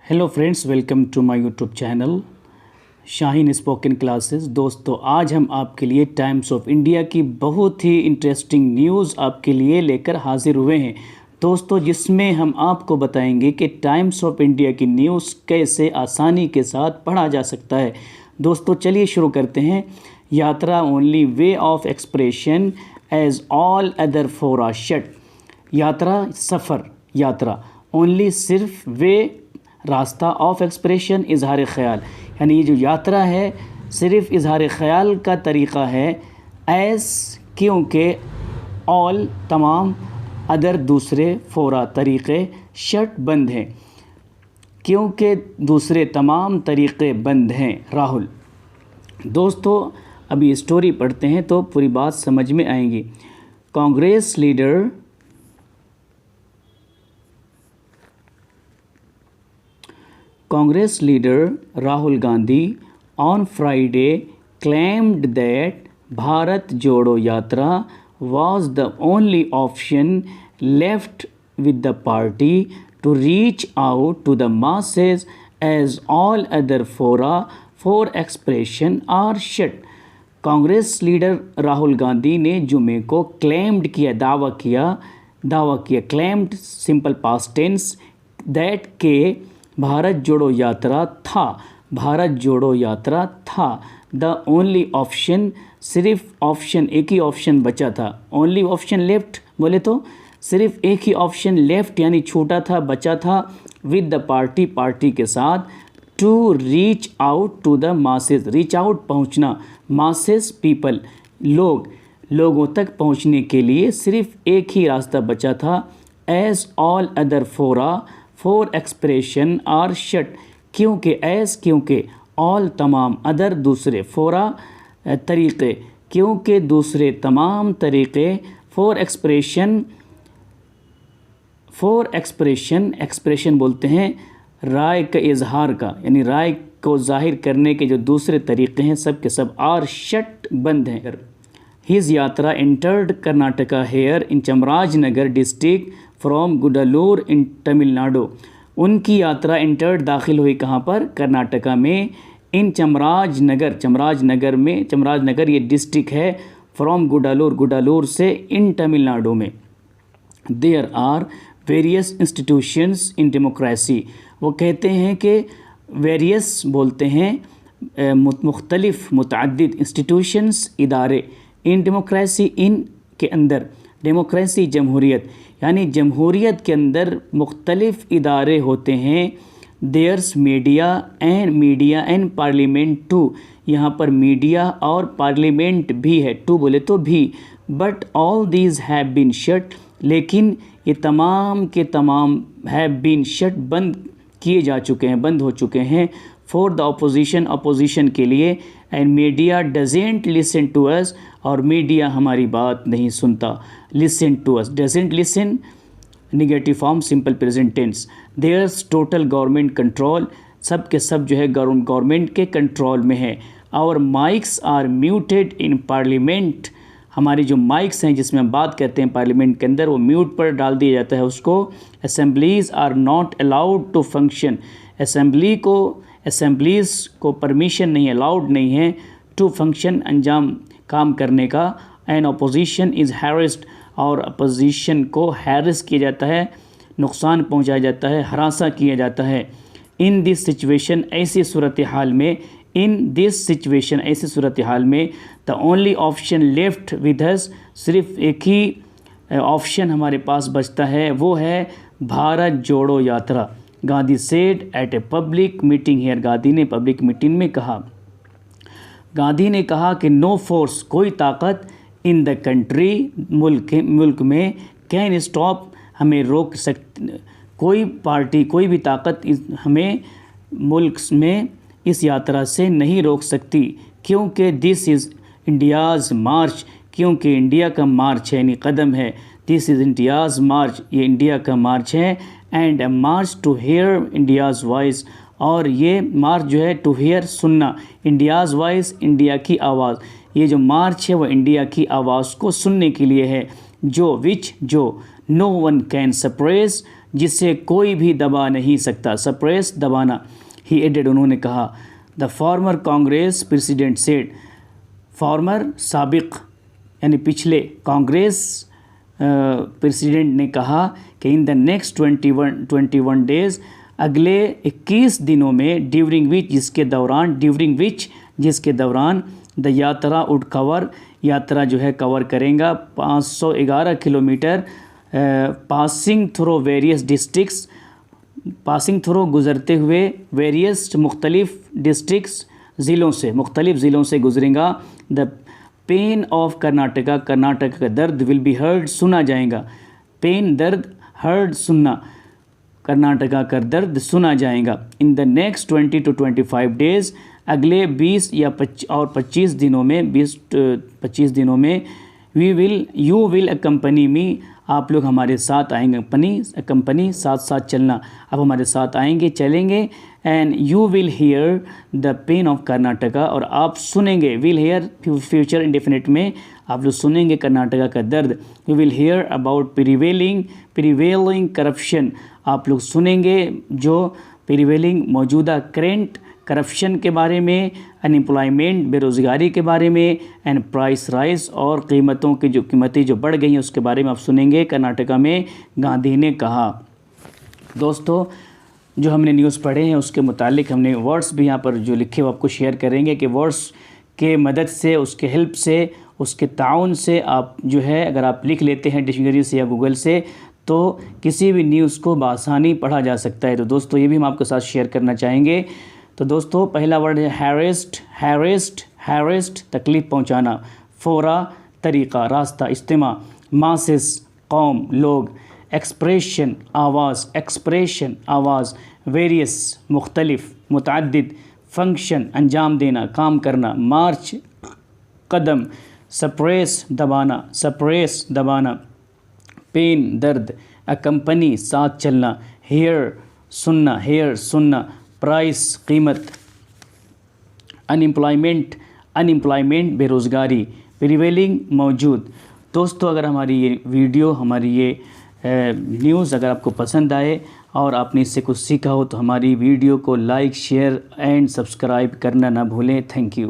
Hello friends, welcome to my YouTube channel Shaheen spoken classes. दोस्तों, आज हम आपके लिए टाइम्स ऑफ इंडिया की बहुत ही इंटरेस्टिंग न्यूज़ आपके लिए लेकर हाजिर हुए हैं दोस्तों, जिसमें हम आपको बताएंगे कि टाइम्स ऑफ इंडिया की न्यूज़ कैसे आसानी के साथ पढ़ा जा सकता है। दोस्तों, चलिए शुरू करते हैं। Yatra only way of expression as all other fora shut. यात्रा सफ़र, यात्रा ओनली सिर्फ वे रास्ता ऑफ एक्सप्रेशन इजहार ख़याल, यानी ये जो यात्रा है सिर्फ़ इजहार ख़याल का तरीक़ा है। एस क्योंकि ऑल तमाम, अदर दूसरे, फ़ोरा तरीक़े, शट बंद हैं, क्योंकि दूसरे तमाम तरीक़े बंद हैं। राहुल। दोस्तों, अभी स्टोरी पढ़ते हैं तो पूरी बात समझ में आएगी। Congress leader Rahul Gandhi on Friday claimed that Bharat Jodo Yatra was the only option left with the party to reach out to the masses as all other fora for expression are shut. Congress leader Rahul Gandhi ने जुमे को claimed किया, दावा किया, claimed simple past tense, that के भारत जोड़ो यात्रा था, the only option, सिर्फ option, एक ही ऑप्शन बचा था। ओनली ऑप्शन लेफ्ट बोले तो सिर्फ एक ही ऑप्शन लेफ्ट यानी छूटा था, बचा था, विद द पार्टी के साथ, to reach out to the masses, reach out पहुंचना, मासेस पीपल, लोगों तक पहुंचने के लिए सिर्फ एक ही रास्ता बचा था। एज ऑल अदर फोरा फॉर एक्सप्रेशन आर शट, क्योंकि ऑल तमाम, अदर दूसरे, फोरा तरीक़े, क्योंकि दूसरे तमाम तरीक़े, फॉर एक्सप्रेशन बोलते हैं राय का इजहार का, यानी राय को जाहिर करने के जो दूसरे तरीक़े हैं सब के सब आर शट बंद हैं। His yatra entered Karnataka here in Chamarajanagar district from Gudalur in Tamil Nadu. उनकी यात्रा एंटर्ड दाखिल हुई कहाँ पर? कर्नाटका में, इन चामराजनगर में, चामराजनगर ये डिस्ट्रिक्ट है, फ्रॉम गुडालूर से, इन तमिलनाडु में। There are various institutions in democracy. वो कहते हैं कि वेरियस बोलते हैं मुख्तलिफ, मुतअद्दिद, इंस्टीट्यूशंस इदारे, इन डेमोक्रेसी, इन के अंदर, डेमोक्रेसी जमहूरियत, यानी जमहूरियत के अंदर मुख्तलिफ इदारे होते हैं। There's media and parliament too, यहाँ पर मीडिया और पार्लियामेंट भी है, टू बोले तो भी। But all these have been shut, लेकिन ये तमाम के तमाम हैव बीन शट, बंद हो चुके हैं, फॉर द अपोजिशन के लिए, and media doesn't listen to us, और मीडिया हमारी बात नहीं सुनता। Listen to us, doesn't listen, negative form, simple present tense. There's total government control, सब के सब जो है गवर्नमेंट के कंट्रोल में है। Our mics are muted in parliament, हमारी जो माइक्स हैं जिसमें हम बात करते हैं पार्लियामेंट के अंदर, वो म्यूट पर डाल दिया जाता है उसको। Assemblies are not allowed to function, assemblies को परमिशन नहीं, अलाउड नहीं है, टू फंक्शन, अंजाम काम करने का। एंड अपोजिशन इज़ हैरेस्ड, और अपोजिशन को हैरेस किया जाता है, नुकसान पहुंचाया जाता है, हरासा किया जाता है। इन दिस सिचुएशन, ऐसी सूरत हाल में, the only option left with us, सिर्फ एक ही ऑप्शन हमारे पास बचता है, वो है Bharat Jodo Yatra. Gandhi said at a public meeting here, Gandhi ने पब्लिक मीटिंग में कहा, कि नो फोर्स, कोई ताकत, इन द कंट्री, मुल्क में, कैन स्टॉप, हमें रोक सकती, कोई पार्टी, कोई भी ताकत हमें मुल्क में इस यात्रा से नहीं रोक सकती, क्योंकि दिस इज़ इंडियाज़ मार्च, क्योंकि इंडिया का मार्च है, यानी कदम है। दिस इज़ इंडियाज़ मार्च, ये इंडिया का मार्च है। And a march to hear India's voice, और ये मार्च जो है टू हेयर, सुनना, इंडियाज़ वॉइस, इंडिया की आवाज़, ये जो मार्च है वो इंडिया की आवाज़ को सुनने के लिए है। जो नो वन कैन सप्रेस, जिसे कोई भी दबा नहीं सकता, सप्रेस दबाना। ही एडेड, उन्होंने कहा, the former Congress president said, farmer साबिक यानी पिछले कांग्रेस प्रेसिडेंट ने कहा कि इन द नेक्स्ट 21 डेज़, अगले 21 दिनों में, ड्यूरिंग विच जिसके दौरान द यात्रा उड कवर, यात्रा जो है कवर करेगा 511 kilometre, passing throw various districts, passing throw गुज़रते हुए, वेरियस मुख्तलिफ डिस्ट्रिक्ट्स मुख्तलिफ ज़िलों से गुजरेगा। The pain of Karnataka, Karnataka का दर्द, विल बी हर्ड, सुना जाएगा। पेन दर्द, हर्ड सुनना, कर्नाटका का दर्द सुना जाएगा। In the next 20 to 25 days, अगले 20 या 25 दिनों में, 20-25 दिनों में, यू विल अकम्पनी मी, आप लोग हमारे साथ आएंगे, कंपनी साथ चलना, आप हमारे साथ आएंगे, चलेंगे। And you will hear the pain of Karnataka, और आप सुनेंगे, विल हियर फ्यूचर इंडेफिनिट में, आप लोग सुनेंगे कर्नाटका का दर्द। You will hear about prevailing corruption, आप लोग सुनेंगे जो प्रिवेलिंग मौजूदा करेंट करप्शन के बारे में, अनएम्प्लॉयमेंट बेरोज़गारी के बारे में, एंड प्राइस राइज, और कीमतें जो बढ़ गई हैं उसके बारे में आप सुनेंगे, कर्नाटका में गांधी ने कहा। दोस्तों, जो हमने न्यूज़ पढ़े हैं उसके मुतालिक हमने वर्ड्स भी यहाँ पर जो लिखे वो आपको शेयर करेंगे कि वर्ड्स के मदद से, उसके हेल्प से, उसके ताउन से आप जो है अगर आप लिख लेते हैं डिक्शनरी से या गूगल से, तो किसी भी न्यूज़ को बआसानी पढ़ा जा सकता है। तो दोस्तों, ये भी हम आपके साथ शेयर करना चाहेंगे। तो दोस्तों, पहला वर्ड है हैरेस्ड, तकलीफ़ पहुंचाना। फोरा, तरीक़ा, रास्ता, इस्तेमा। मासेस, कौम, लोग। एक्सप्रेशन, आवाज़। वेरियस, मुख्तलिफ, मुतअद्दिद। फंक्शन, अंजाम देना, काम करना। मार्च, कदम। सप्रेस, दबाना। पेन, दर्द। अकम्पनी, साथ चलना। हेयर, सुनना। प्राइस, कीमत। अनएम्प्लॉयमेंट, बेरोज़गारी। प्रिवेलिंग, मौजूद। दोस्तों, अगर हमारी ये वीडियो, हमारी ये न्यूज़ अगर आपको पसंद आए और आपने इससे कुछ सीखा हो, तो हमारी वीडियो को लाइक, शेयर एंड सब्सक्राइब करना ना भूलें। Thank you.